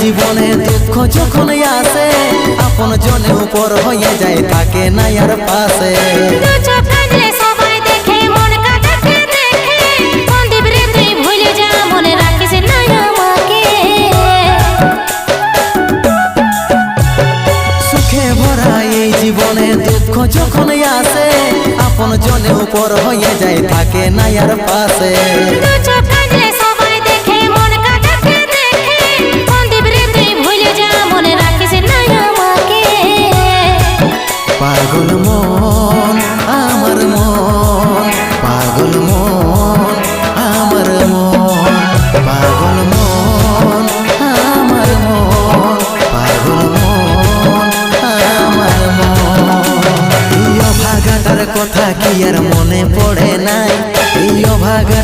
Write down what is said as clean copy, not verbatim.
জীবনে দুঃখ যখন আসে আপন জনে উপর হয়ে যায় থাকে না আর পাশে। সবাই দেখে মন কাঁদাকে দেখে সন্দীপ রে তুই ভুলে যা মনে রাখিস না আমাকে। সুখে ভরা এই জীবনে দুঃখ যখন আসে আপন জনে উপর হয়ে যায় থাকে না আর পাশে। সবাই দেখে মন কাঁদাকে দেখে সন্দীপ রে তুই ভুলে যা মনে রাখিস না আমাকে। পাগল